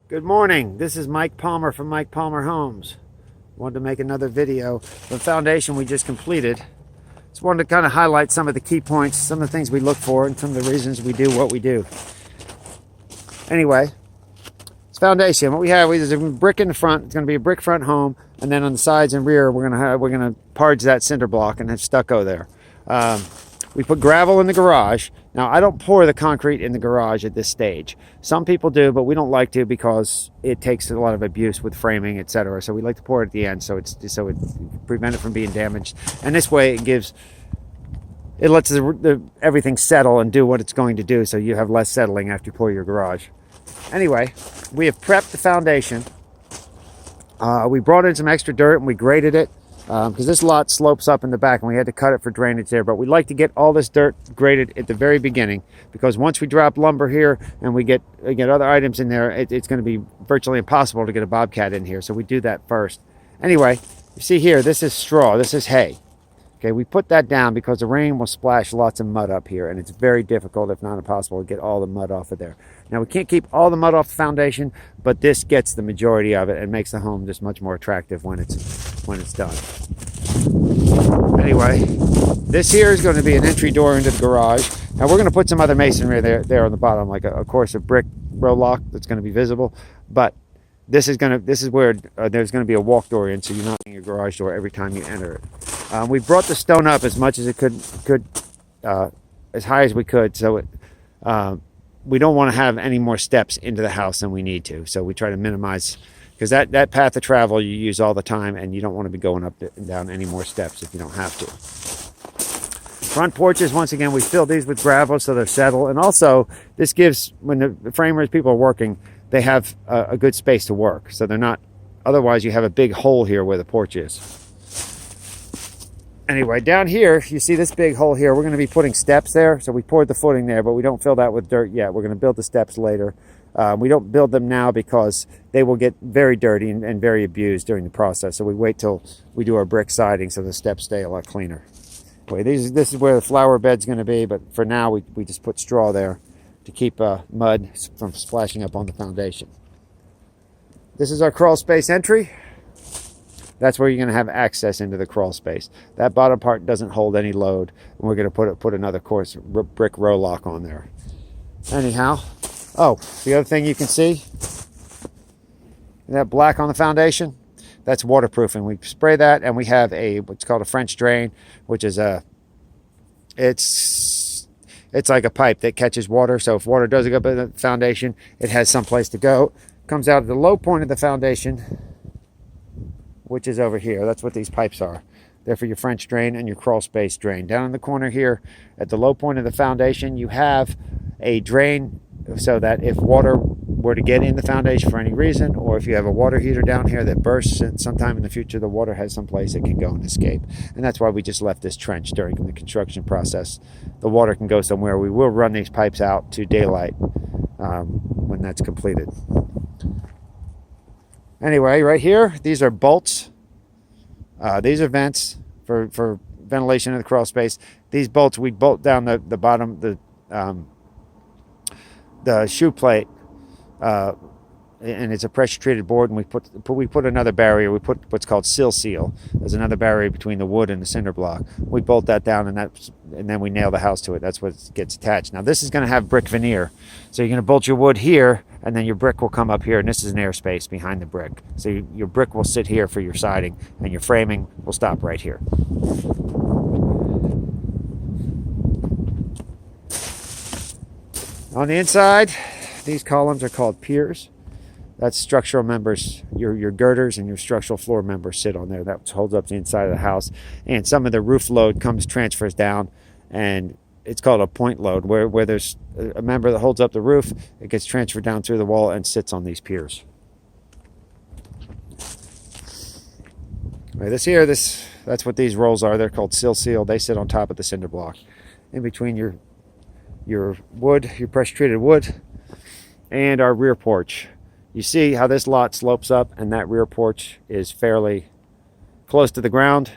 Good morning. This is Mike Palmer from Mike Palmer Homes. Wanted to make another video. The foundation we just completed. Just wanted to kind of highlight some of the key points, some of the things we look for, and some of the reasons we do what we do. Anyway, it's foundation. What we have is a brick in the front. It's going to be a brick front home, and then on the sides and rear, we're going to parge that cinder block and have stucco there. We put gravel in the garage. Now, I don't pour the concrete in the garage at this stage. Some people do, but we don't like to because it takes a lot of abuse with framing, etc. So we like to pour it at the end so it prevent it from being damaged. And this way, it lets everything settle and do what it's going to do, so you have less settling after you pour your garage. Anyway, we have prepped the foundation. We brought in some extra dirt and we graded it. Because this lot slopes up in the back and we had to cut it for drainage there, but we like to get all this dirt graded at the very beginning, because once we drop lumber here and we get other items in there, it's going to be virtually impossible to get a bobcat in here, so we do that first. Anyway, you see here, this is straw, this is hay. Okay, we put that down because the rain will splash lots of mud up here, and it's very difficult, if not impossible, to get all the mud off of there. Now, we can't keep all the mud off the foundation, but this gets the majority of it and makes the home just much more attractive when it's done. Anyway, this here is going to be an entry door into the garage. Now, we're going to put some other masonry there on the bottom, like a course of brick row lock that's going to be visible, but this is where there's going to be a walk door in, so you're not in your garage door every time you enter it. We brought the stone up as much as it could as high as we could, so we don't want to have any more steps into the house than we need to. So we try to minimize, because that path of travel you use all the time, and you don't want to be going up and down any more steps if you don't have to. Front porches, once again, we fill these with gravel so they're settled, and also this gives, when the framers, people are working, they have a good space to work, so they're not, otherwise you have a big hole here where the porch is. Anyway, down here, you see this big hole here. We're going to be putting steps there, so we poured the footing there, but we don't fill that with dirt yet. We're going to build the steps later. We don't build them now because they will get very dirty and very abused during the process, so we wait till we do our brick siding so the steps stay a lot cleaner. Anyway, this is where the flower bed's going to be, but for now we just put straw there to keep mud from splashing up on the foundation. This is our crawl space entry. That's where you're going to have access into the crawl space. That bottom part doesn't hold any load, and we're going to put another course brick row lock on there. Anyhow, oh, the other thing you can see, that black on the foundation, that's waterproofing. We spray that, and we have what's called a French drain, which is it's like a pipe that catches water. So if water does go up in the foundation, it has some place to go. Comes out at the low point of the foundation, which is over here. That's what these pipes are. They're for your French drain and your crawl space drain. Down in the corner here, at the low point of the foundation, you have a drain so that if water were to get in the foundation for any reason, or if you have a water heater down here that bursts and sometime in the future, the water has some place it can go and escape. And that's why we just left this trench during the construction process. The water can go somewhere. We will run these pipes out to daylight when that's completed. Anyway, right here, these are bolts. These are vents for ventilation of the crawl space. These bolts, we bolt down the bottom, the shoe plate, and it's a pressure treated board, and we put another barrier. We put what's called sill seal. There's another barrier between the wood and the cinder block. We bolt that down, and then we nail the house to it. That's what gets attached. Now this is going to have brick veneer, so you're going to bolt your wood here, and then your brick will come up here, and this is an airspace behind the brick. So your brick will sit here for your siding, and your framing will stop right here. On the inside, these columns are called piers. That's structural members. Your girders and your structural floor members sit on there. That holds up the inside of the house. And some of the roof load transfers down, and it's called a point load, where there's a member that holds up the roof. It gets transferred down through the wall and sits on these piers. Right, that's what these rolls are. They're called sill seal. They sit on top of the cinder block, in between your wood, your pressure treated wood, and our rear porch. You see how this lot slopes up, and that rear porch is fairly close to the ground.